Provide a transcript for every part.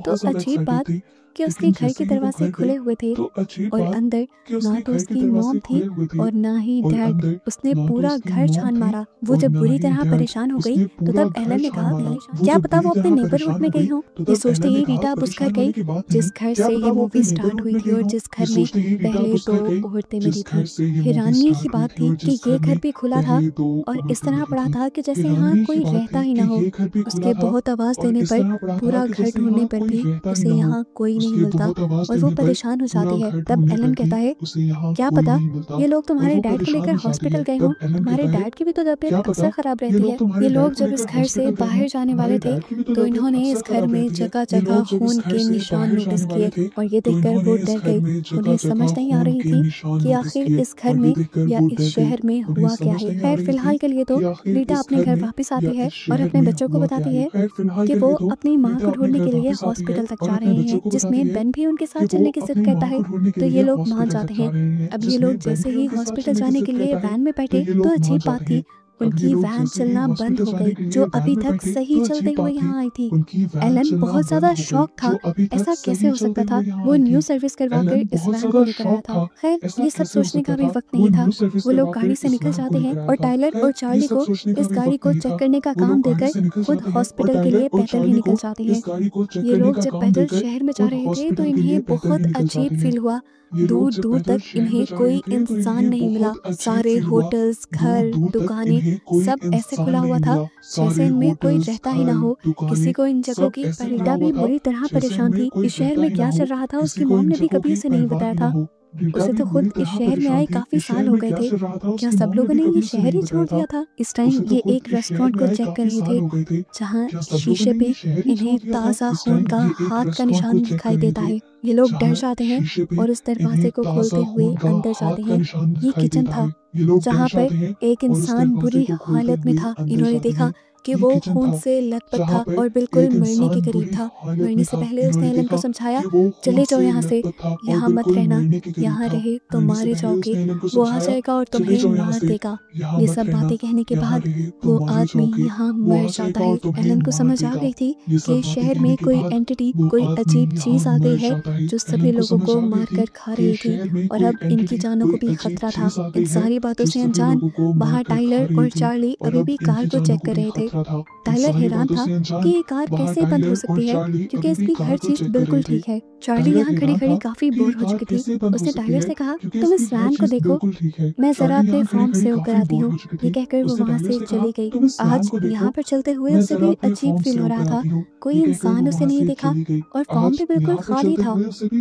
बहुत ज्यादा अजीब एक्साइटेड बात थी, कि उसके लेकिन घर जैसे के ही वो दरवाजे घर खुले गई हुए थे तो अजीब और बात अंदर कि ना उसके तो घर के उसकी दरवाजे मॉम थी खुले हुए थे और ना ही और डैड। अंदर उसने ना तो पूरा उसकी घर मॉम छान थी मारा। वो और जब ना बुरी ही तरह डैड। परेशान हो गई उसने तो पूरा तब घर एलन ने छान कहा, मारा। वो क्या जब पता बुरी वो अपने तरह नेबरहुड परेशान में हो गई गई हो। तो ये तब सोचते एलन ने ही कहा रीटा अब उस घर परेशान गई होने की बात जिस नहीं, घर क्या से पता ये वो मूवी अपने स्टार्ट नेबरहुड हुई में थी गई और हो। जिस ये घर में सोचते ही रीटा अब पहले उस 2 घर गई औरतें मिली जिस थीं। घर से ये मूवी हैरानी की स्टार्ट हुई बात थी थी और कि जिस ये घर घर में भी खुला था पहले 2 और इस औरतें तरह मिली पड़ा थी। था कि जैसे यहाँ हैरानी की कोई बात रहता थी ही कि ना हो। ये घर भी खुला उसके था बहुत आवाज़ और देने इस पर, तरह पड़ा था पूरा कि घर जैसे ढूंढने यहाँ पर कोई भी रहता ही उसे ना हो। यहाँ कोई नहीं मिलता और वो परेशान हो जाती है। तब एलन कहता है, क्या पता ये लोग तुम्हारे डैड को लेकर हॉस्पिटल गए हों, तुम्हारे डैड की भी तो तबीयत अक्सर खराब रहती है। ये लोग जब इस घर से बाहर जाने वाले थे तो इन्होंने इस घर में जगह जगह खून के निशान नोटिस किए और ये देखकर वो डर गई। उन्हें समझ नहीं आ रही थी कि आखिर इस घर में या इस शहर में हुआ क्या है। खैर फिलहाल के लिए तो रीटा अपने घर वापस आती है और अपने बच्चों को बताती है कि वो अपनी माँ को ढूंढने के लिए हॉस्पिटल तक जा रहे हैं, जिसमें बेन भी उनके साथ चलने की जिद करता है। तो ये लोग मान जाते हैं। अब ये लोग जैसे ही हॉस्पिटल जाने के लिए वैन में बैठे तो अजीब बात थी, उनकी वैन चलना बंद हो गई जो अभी तक सही चलते हुए यहाँ आई थी। एलन बहुत ज्यादा शॉक था, ऐसा कैसे हो सकता था। वो न्यू सर्विस करवाकर इस वैन को लेकर आया था। खैर ये सब सोचने का भी वक्त नहीं था। वो लोग गाड़ी से निकल जाते हैं और टाइलर और चार्ली को इस गाड़ी को चेक करने का काम देकर खुद हॉस्पिटल के लिए पैदल ही निकल जाते हैं। ये लोग जब पैदल शहर में जा रहे थे तो इन्हें बहुत अजीब फील हुआ। दूर दूर तक इन्हें कोई इंसान नहीं मिला। सारे होटल्स, घर, दुकानें सब ऐसे खुला हुआ था जैसे इनमें कोई रहता ही ना हो। किसी को इन जगहों की रीटा भी बुरी तरह परेशान थी। इस शहर में क्या चल रहा था उसकी मॉम ने भी कभी उसे नहीं बताया था। उसे तो खुद इस शहर में आए काफी साल हो गए थे। क्या सब लोगों ने ये शहर ही छोड़ दिया था? इस टाइम ये एक रेस्टोरेंट को चेक कर रहे थे जहाँ शीशे पे इन्हें ताज़ा खून का हाथ का निशान दिखाई देता है। ये लोग डर जाते हैं और उस दरवाजे को खोलते हुए अंदर जाते हैं। ये किचन था जहाँ पर एक इंसान बुरी हालत में था। इन्होंने देखा कि वो खून से लथपथ था और बिल्कुल मरने के करीब था। मरने से पहले उसने एलन को समझाया, चले जाओ यहाँ से, यहाँ मत रहना, यहाँ रहे तो मारे जाओगे, वो आ जाएगा और तुम्हें मार देगा। ये सब बातें कहने के बाद वो आदमी यहाँ मर जाता है। एलन को समझ आ गई थी कि शहर में कोई एंटिटी, कोई अजीब चीज आ गई है जो सभी लोगों को मारकर खा रही थी और अब इनकी जानों को भी खतरा था। इन सारी बातों से अनजान बाहर टाइलर और चार्ली अभी भी कार को चेक कर रहे थे। टाइलर हैरान था कि ये कार कैसे बंद हो सकती है क्योंकि इसकी हर चीज बिल्कुल ठीक है। चार्ली यहाँ खड़ी खड़ी काफी बोर हो चुकी थी। उसने टाइलर से कहा, तुम इस वैन को देखो, मैं जरा अपने फॉर्म से होकर आती हूँ। ये कहकर वो वहाँ से चली गई। आज यहाँ पर चलते हुए उसे भी अजीब फील हो रहा था। कोई इंसान उसे नहीं दिखा और फॉर्म भी बिल्कुल खाली था।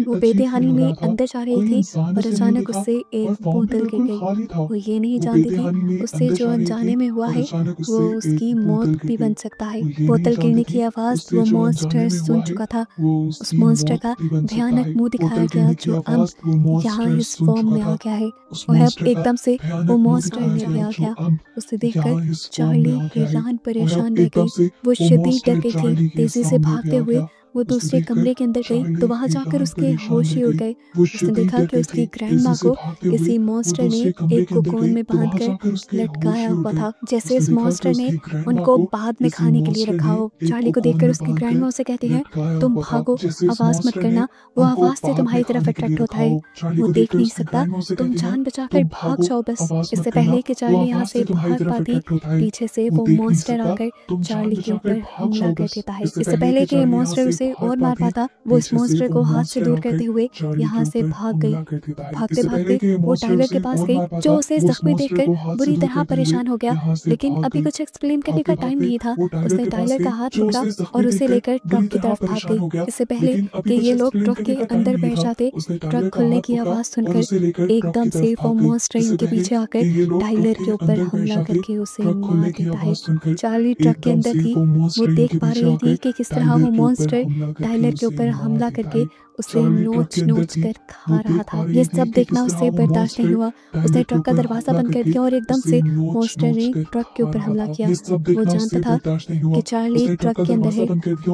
वो बेदहानी में अंदर जा रही थी और अचानक उससे एक बोतल गिर गई। वो ये नहीं जानती थी उससे जो अनजाने में हुआ है वो उसकी मौत भी बन सकता है। बोतल गिरने की आवाज वो मॉन्स्टर सुन चुका था। उस मॉन्स्टर का भयानक मुंह दिखाया गया जो अब यहाँ इस फॉर्म में आ गया है और अब एकदम से वो मॉन्स्टर में भी आ गया। उसे देखकर चार्ली हैरान परेशान रह गई। वो शदीद डर गई थी। तेजी से भागते हुए वो दूसरे कमरे के अंदर गई तो वहां जाकर उसके होश ही उड़ गए। उसने देखा कि उसकी ग्रैंड माँ को किसी मॉन्स्टर ने एक कोकोन में बांधकर लटकाया हुआ था, जैसे इस मॉन्स्टर ने उनको बाद में खाने के लिए रखा हो। चार्ली को देखकर उसकी ग्रैंड माँ उसे कहती है, तुम भागो, आवाज मत करना, वो आवाज से तुम्हारी तरफ अट्रैक्ट होता है, वो देख नहीं सकता, तुम जान बचाकर भाग जाओ बस। इससे पहले कि चार्ली यहाँ से भाग पाती, पीछे से वो मॉन्स्टर आकर चार्ली के ऊपर हमला कर देता है। इससे पहले कि मॉन्स्टर उसे और मार पाता, वो इस मॉन्स्टर को हाथ से दूर करते हुए यहाँ से भाग गई। भागते भागते वो टाइलर के पास गई जो उसे जख्मी देखकर बुरी तरह परेशान हो गया, लेकिन अभी कुछ एक्सप्लेन करने का टाइम नहीं था। उसने टाइलर का हाथ पकड़ा और उसे लेकर ट्रक की तरफ भाग गई। इससे पहले कि ये लोग ट्रक के अंदर बैठ जाते, ट्रक खुलने की आवाज सुनकर एकदम से वो मॉन्स्टर इनके पीछे आकर टाइलर के ऊपर हमला करके उसे मार देता है। चार्ली ट्रक के अंदर थी, वो देख पा रही थी कि किस तरह वो मॉन्स्टर टाइलर के ऊपर हमला करके उसे नोच नोच कर खा रहा था। ये सब देखना उसे बर्दाश्त नहीं हुआ। उसने ट्रक का दरवाजा बंद कर दिया और एकदम से मॉन्स्टर ने ट्रक के ऊपर हमला किया। वो जानता था कि चार्ली ट्रक के अंदर है,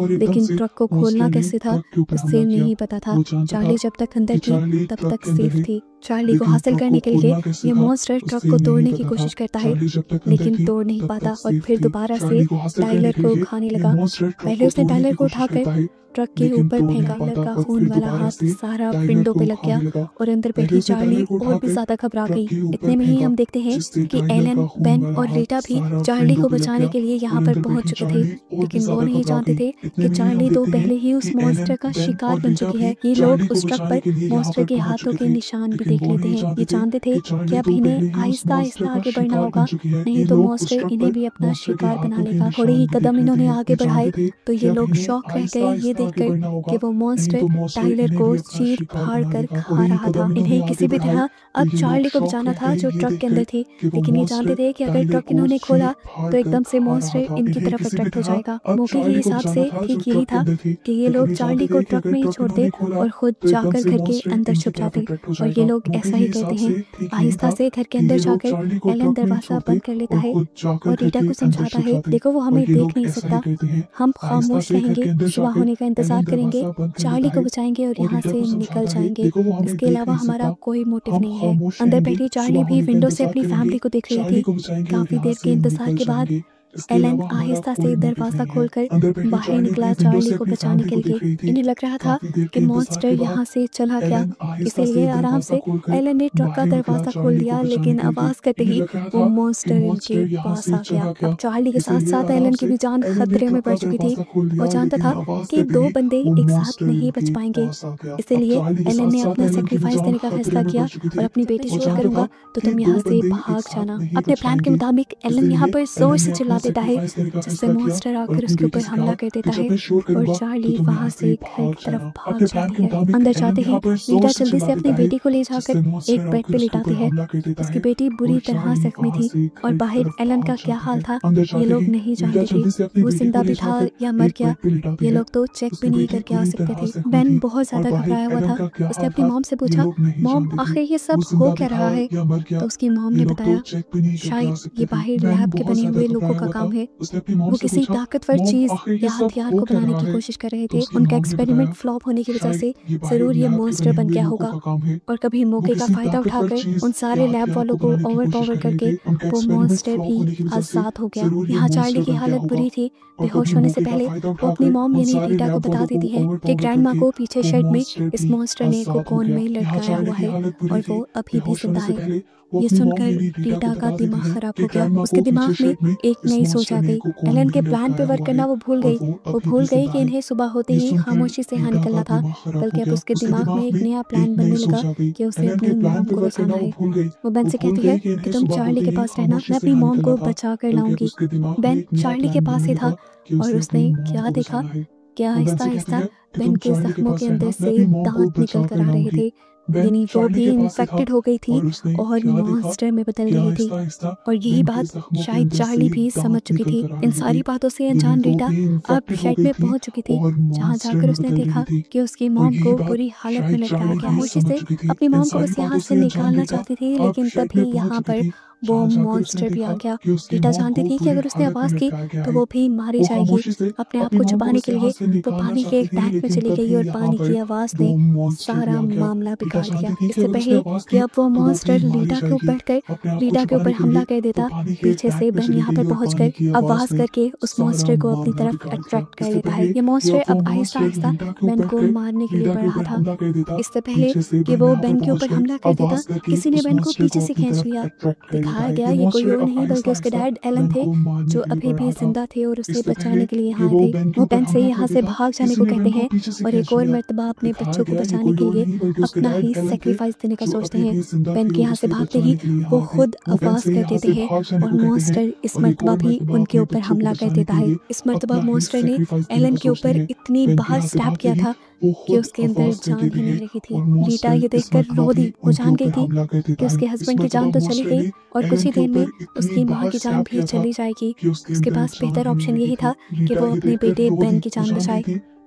लेकिन ट्रक को खोलना कैसे था उसे नहीं पता था। चार्ली जब तक अंदर थी तब तक सेफ थी। चार्ली को हासिल करने के लिए ये मॉन्स्टर ट्रक को तोड़ने की कोशिश करता है, लेकिन तोड़ नहीं पाता और फिर दोबारा से टाइलर को खाने लगा। पहले उसने टाइलर को उठाकर ट्रक के ऊपर फेंका। लड़का खून वाला हाथ सारा विंडो पे लग गया और अंदर बैठी चार्ली और भी ज्यादा घबरा गई। इतने में ही हम देखते हैं कि एलन, बेन और रीटा भी चार्ली को बचाने के लिए यहाँ पर पहुंच चुके थे, लेकिन वो नहीं जानते थे कि चार्ली तो पहले ही उस मॉन्स्टर का शिकार बन चुकी है। ये लोग उस ट्रक पर मॉन्स्टर के हाथों के निशान भी देख लेते हैं। ये जानते थे कि अब इन्हें आहिस्ता आहिस्ता आगे बढ़ना होगा, नहीं तो मॉन्स्टर इन्हें भी अपना शिकार बना लेगा। थोड़े ही कदम इन्होंने आगे बढ़ाए तो ये लोग शॉक रह गए ये देखकर कि वो मॉन्स्टर टाइलर को चीर फाड़ कर खा रहा था। इन्हें किसी भी तरह अब चार्ली को बचाना था जो ट्रक के अंदर थी, लेकिन ये जानते थे कि अगर ट्रक इन्होंने खोला तो एकदम से मॉन्स्टर इनकी तरफ अट्रैक्ट हो जाएगा। मौके के हिसाब से ठीक यही था कि ये लोग चार्ली को ट्रक में ही छोड़ते और खुद जाकर घर के अंदर छुप जाते, और ये लोग ऐसा ही करते हैं। आहिस्ता से घर के अंदर जाकर एलन दरवाजा बंद कर लेता है और रीटा को समझाता है, देखो वो हमें देख नहीं सकता, हम खामोश रहेंगे, सुबह होने का इंतजार करेंगे, चार्ली को बचाएंगे और यहाँ से निकल जाएंगे। इसके अलावा हमारा कोई मोटिव नहीं है। अंदर बैठी चार्ली भी विंडो से अपनी फैमिली को देख रही थी। काफी देर के इंतजार के बाद एलन आहिस्ता से दरवाजा खोलकर बाहर निकला चार्ली को बचाने के लिए। इन्हें लग रहा था कि मॉन्स्टर यहाँ से चला गया, इसीलिए आराम से एलन ने ट्रक का दरवाजा खोल दिया, लेकिन आवाज करते ही वो मॉन्स्टर इनके पास आ गया। अब चार्ली के साथ साथ एलन की भी जान खतरे में पड़ चुकी थी। वो जानता था कि दो बंदे एक साथ नहीं बच पाएंगे, इसीलिए एलन ने अपना सेक्रीफाइस देने का फैसला किया और अपनी बेटी शूट करूंगा तो तुम यहाँ से भाग जाना। अपने प्लान के मुताबिक एलन यहाँ पर जोर से चिल्ला देता है, जिससे मॉन्स्टर आकर उसके ऊपर हमला कर देता है और चार्ली वहां से घर की तरफ भाग जाती है। अंदर जाते ही रीटा जल्दी से अपनी बेटी को ले जाकर एक बेड पे लिटाती है। उसकी बेटी बुरी तरह जख्मी थी और बाहर एलन का क्या हाल था ये लोग नहीं जानते थे। वो जिंदा भी था या मर गया ये लोग तो चेक भी नहीं करके आ सकते थे। बेन बहुत ज्यादा घबराया हुआ था। उसने अपनी मॉम से पूछा, मॉम आखिर ये सब हो क्या रहा है? तो उसकी मॉम ने बताया, शायद ये बाहर लैब के बने हुए लोगों का काम है। वो किसी ताकतवर चीज या हथियार को बनाने की कोशिश कर रहे थे। उनका एक्सपेरिमेंट फ्लॉप होने की वजह से जरूर ये मॉन्स्टर बन गया होगा और कभी मौके का फायदा उठाकर उन सारे लैब वालों को ओवरपावर करके वो मॉन्स्टर भी आजाद हो गया। यहाँ चार्ली की हालत बुरी थी। बेहोश होने से पहले वो अपनी मॉम यानी रीटा को बता देती है कि ग्रैंड माँ को पीछे शेड में इस मॉन्स्टर ने कोकोन में लटकाया हुआ है और वो अभी भी जिंदा है। ये सुनकर रीटा का दिमाग खराब हो गया। उसके दिमाग में एक नई सोच आ गई। एलन के प्लान पे वर्क करना वो भूल गई। वो भूल गई कि इन्हें सुबह होते ही खामोशी से यहाँ निकलना था, बल्कि अब उसके दिमाग में एक नया प्लान बनने लगा कि उसे अपनी मॉम को बचाना है। वो बेन से कहती है कि तुम चार्ली के पास रहना, मैं अपनी मॉम को बचा कर लाऊंगी। बेन चार्ली के पास ही था और उसने क्या देखा कि आहिस्ता आहिस्ता बेन के जख्मों के अंदर से दांत निकल कर आ रहे थे, यानी वो भी इन्फेक्टेड हो गई थी और मॉन्स्टर में बदल गई थी। और यही बात शायद चार्ली भी समझ चुकी थी। इन सारी बातों से अनजान रीटा अब शेड में पहुंच चुकी थी, जहां जाकर उसने देखा कि उसकी मॉम को बुरी हालत में लटकाया गया। खामोशी से अपनी मॉम को बस यहाँ से निकालना चाहती थी, लेकिन तभी यहाँ पर वो मॉन्स्टर भी आ गया। रीटा जानती थी कि अगर उसने आवाज की तो वो भी मारी जाएगी। अपने आप को छुपाने के लिए वो पानी के एक टैंक में चली गई और पानी की आवाज ने सारा मामला बिगाड़ दिया। इससे पहले कि अब वो मॉन्स्टर रीटा के ऊपर बैठकर रीटा के ऊपर हमला कर देता, पीछे से बेन यहाँ पर पहुंचकर आवाज करके उस मॉन्स्टर को अपनी तरफ अट्रैक्ट कर लेता है। ये मॉन्स्टर अब आहिस्ता आहिस्ता बेन को मारने के लिए बढ़ रहा था। इससे पहले कि वो बेन के ऊपर हमला कर देता, किसी ने बेन को पीछे से खींच लिया। दिखाया गया ये कोई और नहीं बल्कि उसके डैड एलन थे, जो अभी भी जिंदा थे और उसे बचाने के लिए यहाँ थे। वो बेन से यहाँ से भाग जाने को कहते हैं और एक और मर्तबा अपने बच्चों को बचाने के लिए अपना ही सेक्रीफाइस देने का सोचते हैं। बेन के यहाँ से भागते ही वो खुद आवाज कर देते हैं और मॉन्स्टर इस मर्तबा भी उनके ऊपर हमला कर देता है। इस मर्तबा मॉन्स्टर ने एलन के ऊपर इतनी बार स्टैब किया था कि उसके अंदर जान ही नहीं रही थी। रीटा ये देखकर रो दी। वो जान गई थी कि उसके हस्बैंड की जान तो चली गई और कुछ ही देर में उसकी माँ की जान भी चली जाएगी। उसके पास बेहतर ऑप्शन यही था कि वो अपने बेटे बेन की जान बचाए।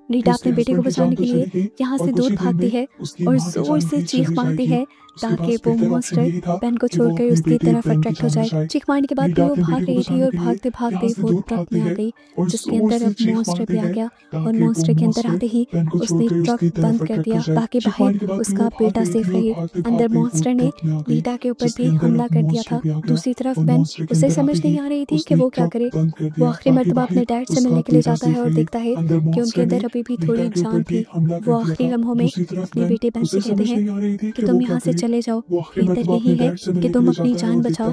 रीटा अपने बेटे को बचाने के लिए यहाँ से दूर भागती है और जोर से चीख मारती है ताकि वो मॉन्स्टर बेन को छोड़कर उसकी तरफ अट्रैक्ट हो जाए। चीख मारने के बाद भी वो भाग रही थी और भागते भागते वो ट्रक में आ गई, जिसके अंदर अब मॉन्स्टर भी आ गया। और मॉन्स्टर के अंदर आते ही उसने ट्रक बंद कर दिया ताकि बाहर उसका बेटा सेफ रहे। अंदर मॉन्स्टर ने रीटा के ऊपर भी हमला कर दिया था। दूसरी तरफ बेन, उसे समझ नहीं आ रही थी कि वो क्या करे। वो आखिरी मर्तबा अपने डैड से मिलने के लिए जाता है और देखता है कि उनके अंदर अभी भी थोड़ी जान थी। वो आखिरी लम्हों में अपने बेटे बेन से कहते हैं कि तुम यहाँ से चले जाओ, बेहतर यही है कि तुम अपनी जान बचाओ।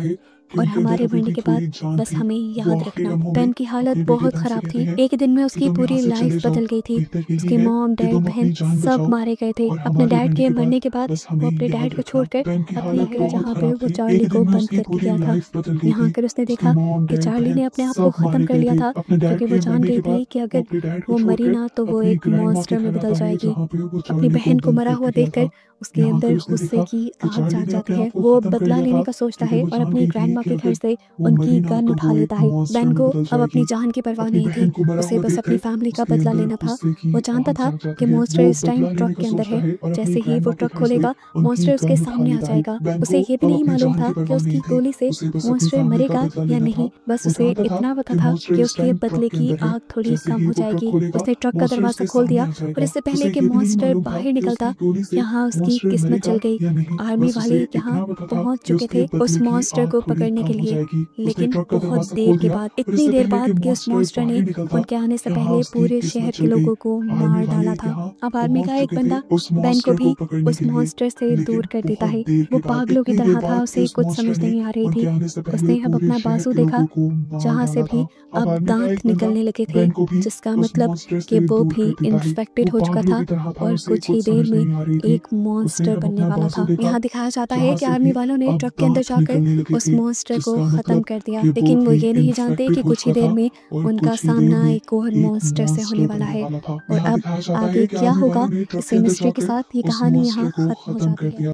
और उनके हमारे अंदर अभी मरने भी के पूरी बाद जान बस थी। हमें वो याद आखिरी रखना। लम्हों में बेन की हालत अपनी बेटी बहुत बहन से खराब कहते थी। हैं एक दिन में कि उसकी तुम पूरी यहाँ से लाइफ चले जाओ, बदल गई थी। बेहतर यही उसके है मॉम, कि डैड, तुम बहन अपनी जान सब बचाओ मारे गए थे। और अपने हमारे डैड मरने के के बाद मरने के बाद बस वो हमें अपने डैड याद को रखना। छोड़कर बेन की अपने हालत घर बहुत जहाँ पे खराब वो थी। चार्ली एक को दिन में बंद उसकी करके पूरी गया था। लाइफ बदल गई यहाँ थी। आकर उसने उसके देखा मॉम, कि डैड, चार्ली बहन ने अपने आप को सब ख़त्म मारे कर गए लिया थे। था, अपने डैड क्योंकि वो के जान मरने गई के थी बाद कि वो अगर अपने डैड को वो मरी छोड़कर ना तो वो अपनी एक ग्रैंड माँ के मॉन्स्टर में घर बदल आता है जाएगी। जहाँ पे वो अपनी चार्ली को बहन को बंद मरा करके हुआ गया देखकर था। उसके यहाँ अंदर फिर उसने गुस्से देखा की कि आग चार्ली जाग ने जाती अपने आप है। को वो खत्म कर बदला लिया लेने था, का सोचता क्योंकि है वो और जान अपनी गई ग्रैंड थी माँ कि के घर अगर से वो उनकी मरी ना गन तो उठा वो एक लेता है। मॉन्स्टर बेन में को बदल अब अपनी जाएगी। जान की परवाह अपनी नहीं थी। बहन को मरा उसे हुआ बस अपनी देखकर फैमिली का उसके बदला अंदर लेना था। गुस्से की वो जानता आग था जाग कि जाती है। मॉन्स्टर वो इस टाइम बदला ट्रक लेने का के अंदर सोचता है। है और अपनी जैसे ही ग्रैंड वो माँ के ट्रक घर से खोलेगा उनकी मॉन्स्टर उसके गन उठा सामने आ लेता है। जाएगा। बेन उसे को ये भी अब नहीं अपनी मालूम जान था की कि परवाह उसकी नहीं थी। गोली से उसे बस अपनी मॉन्स्टर फैमिली का मरेगा बदला या लेना था। नहीं। बस वो उसे जानता था इतना पता कि था मॉन्स्टर कि इस उसके टाइम ट्रक बदले के की अंदर है। आग थोड़ी जैसे कम ही हो वो ट्रक जाएगी। खोलेगा उसने ट्रक का मॉन्स्टर दरवाज़ा उसके खोल सामने दिया आ और जाएगा। इससे उसे पहले कि ये भी नहीं मॉन्स्टर मालूम था बाहर कि निकलता उसकी गोली से यहाँ उसकी मॉन्स्टर किस्मत चल मरेगा गई। या नहीं। आर्मी बस वाले उसे यहाँ इतना पता था पहुंच कि चुके उसके थे उस बदले की मॉन्स्टर आग को थोड़ी पकड़ने के कम हो लिए। जाएगी। उसने लेकिन ट्रक का बहुत दरवाजा खोल देर के दिया बाद, और इतनी इससे देर पहले कि बाद कि उस मॉन्स्टर मॉन्स्टर ने बाहर निकलता उनके आने से यहाँ पहले उसकी पूरे किस्मत शहर के चल गई। लोगों को आर्मी मार वाले डाला था। यहाँ अब आर्मी पहुंच का एक चुके थे बंदा उस बेन को मॉन्स्टर को भी पकड़ने उस के लिए। मॉन्स्टर से दूर लेकिन कर देता बहुत है। देर वो के बाद, पागलों की इतनी देर तरह था, बाद कि उसे उस कुछ मॉन्स्टर समझ ने नहीं आ रही उनके थी। आने से पहले उसने अब पूरे अपना शहर बाजू के देखा लोगों को मार जहाँ से डाला भी था। अब अब आर्मी का दांत एक बंदा निकलने लगे थे, बेन को भी जिसका उस मतलब मॉन्स्टर कि से वो दूर भी कर देता है। इन्फेक्टेड वो हो चुका पागलों था की तरह था, और उसे कुछ ही कुछ देर समझ में नहीं आ रही थी। एक उसने मॉन्स्टर अब बनने अपना वाला बाजू था। देखा यहाँ दिखाया जाता है जहाँ कि से आर्मी भी वालों ने अब ट्रक के अंदर दांत जाकर निकलने लगे उस थे, मॉन्स्टर को जिसका ख़त्म मतलब कर दिया। कि वो लेकिन वो भी ये नहीं जानते इन्फेक्टेड कि हो कुछ ही चुका देर था में और उनका कुछ ही देर सामना में एक और एक मॉन्स्टर से होने मॉन्स्टर वाला बनने है। वाला था। और यहाँ अब दिखाया जाता आगे है कि क्या आर्मी होगा, वालों ने ट्रक इस के अंदर मिस्ट्री के जाकर साथ ये उस कहानी यहाँ मॉन्स्टर को ख़त्म हो खत्म जाती कर है। दिया।